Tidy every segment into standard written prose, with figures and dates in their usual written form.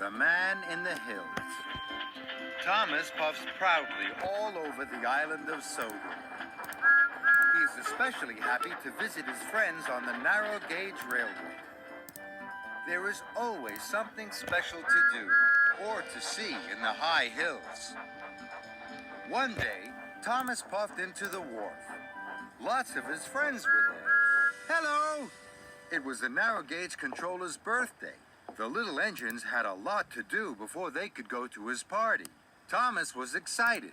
The Man in the Hills. Thomas puffs proudly all over the island of Soda. He is especially happy to visit his friends on the narrow gauge railway. There is always something special to do or to see in the high hills. One day, Thomas puffed into the wharf. Lots of his friends were there. Hello! It was the narrow gauge controller's birthday. The little engines had a lot to do before they could go to his party. Thomas was excited.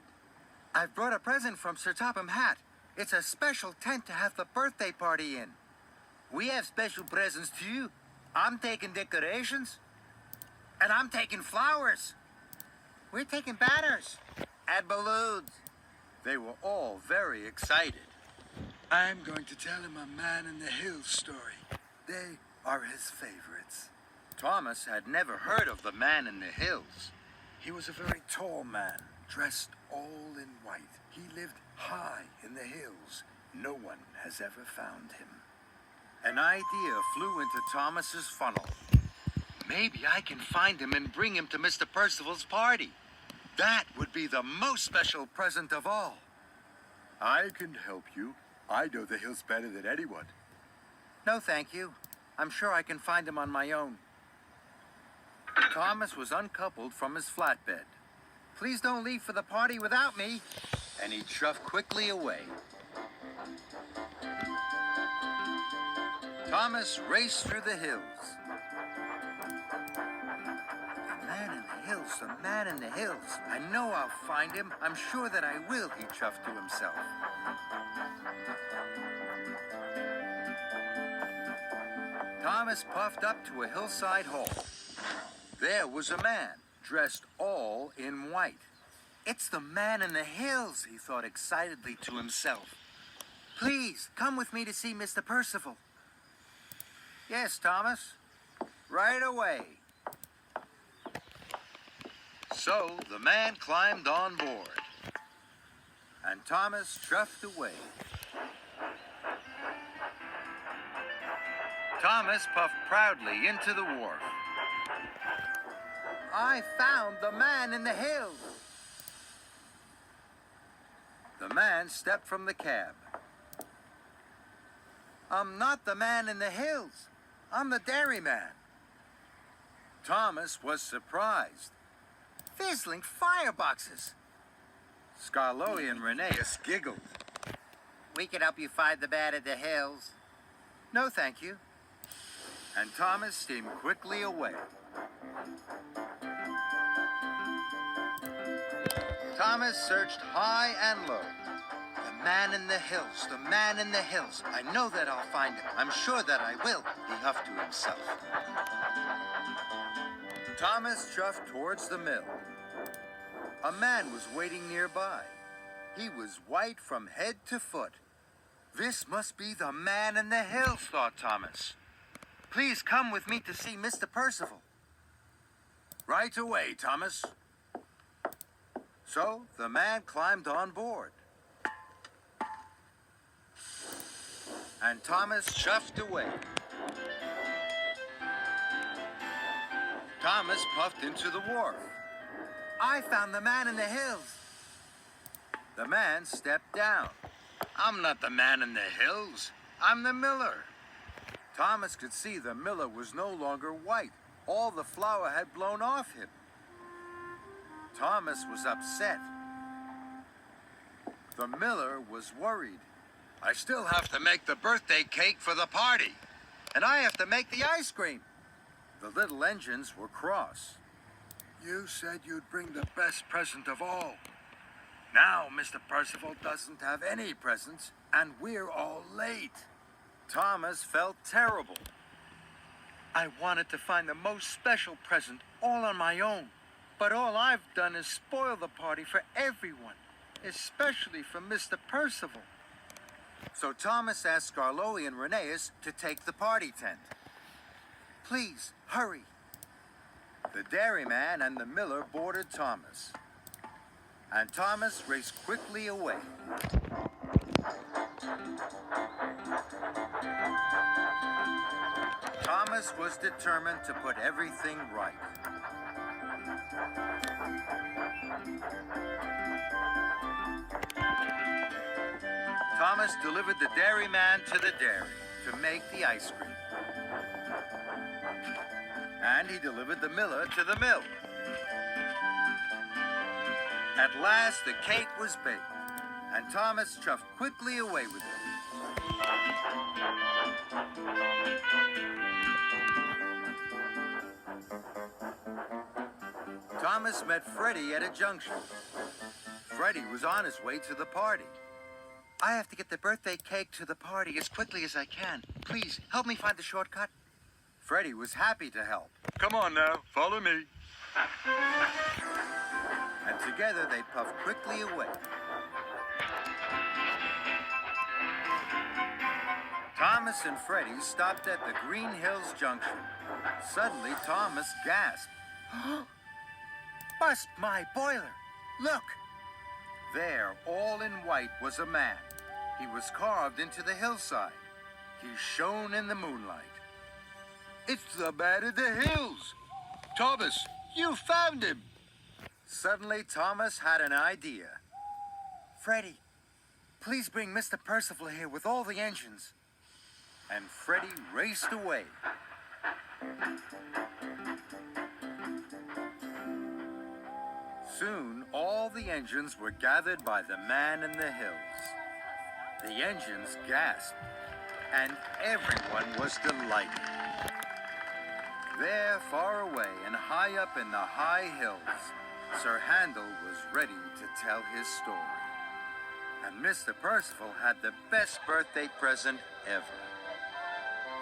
I've brought a present from Sir Topham Hatt. It's a special tent to have the birthday party in. We have special presents too. I'm taking decorations. And I'm taking flowers. We're taking banners. And balloons. They were all very excited. I'm going to tell him a Man in the Hills story. They are his favorites. Thomas had never heard of the Man in the Hills. He was a very tall man, dressed all in white. He lived high in the hills. No one has ever found him. An idea flew into Thomas's funnel. Maybe I can find him and bring him to Mr. Percival's party. That would be the most special present of all. I can help you. I know the hills better than anyone. No, thank you. I'm sure I can find him on my own. Thomas was uncoupled from his flatbed. Please don't leave for the party without me. And he chuffed quickly away. Thomas raced through the hills. The Man in the Hills, the Man in the Hills. I know I'll find him. I'm sure that I will, he chuffed to himself. Thomas puffed up to a hillside hall. There was a man, dressed all in white. It's the Man in the Hills, he thought excitedly to himself. Please, come with me to see Mr. Percival. Yes, Thomas. Right away. So the man climbed on board. And Thomas chuffed away. Thomas puffed proudly into the wharf. I found the Man in the Hills. The man stepped from the cab. I'm not the Man in the Hills. I'm the dairyman. Thomas was surprised. Fizzling fireboxes. Skarloey and Rheneas giggled. We can help you find the Man in the Hills. No, thank you. And Thomas steamed quickly away. Thomas searched high and low. The Man in the Hills, the Man in the Hills. I know that I'll find him. I'm sure that I will, he huffed to himself. Thomas chuffed towards the mill. A man was waiting nearby. He was white from head to foot. This must be the Man in the Hills, thought Thomas. Please come with me to see Mr. Percival. Right away, Thomas. So the man climbed on board. And Thomas chuffed away. Thomas puffed into the wharf. I found the Man in the Hills. The man stepped down. I'm not the Man in the Hills. I'm the miller. Thomas could see the miller was no longer white. All the flour had blown off him. Thomas was upset. The miller was worried. I still have to make the birthday cake for the party. And I have to make the ice cream. The little engines were cross. You said you'd bring the best present of all. Now Mr. Percival doesn't have any presents, and we're all late. Thomas felt terrible. I wanted to find the most special present all on my own. But all I've done is spoil the party for everyone, especially for Mr. Percival. So Thomas asked Skarloey and Rheneas to take the party tent. Please, hurry. The dairyman and the miller boarded Thomas. And Thomas raced quickly away. Thomas was determined to put everything right. Thomas delivered the dairyman to the dairy to make the ice cream. And he delivered the miller to the mill. At last, the cake was baked, and Thomas chuffed quickly away with it. Thomas met Freddie at a junction. Freddie was on his way to the party. I have to get the birthday cake to the party as quickly as I can. Please, help me find the shortcut. Freddie was happy to help. Come on now, follow me. And together they puffed quickly away. Thomas and Freddie stopped at the Green Hills Junction. Suddenly, Thomas gasped. Bust my boiler! Look! There, all in white, was a man. He was carved into the hillside. He shone in the moonlight. It's the man in the hills. Thomas, you found him. Suddenly, Thomas had an idea. Freddie, please bring Mr. Percival here with all the engines. And Freddie raced away. Soon, all the engines were gathered by the man in the hills. The engines gasped, and everyone was delighted. There, far away and high up in the high hills, Sir Handel was ready to tell his story. And Mr. Percival had the best birthday present ever.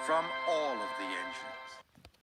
From all of the engines.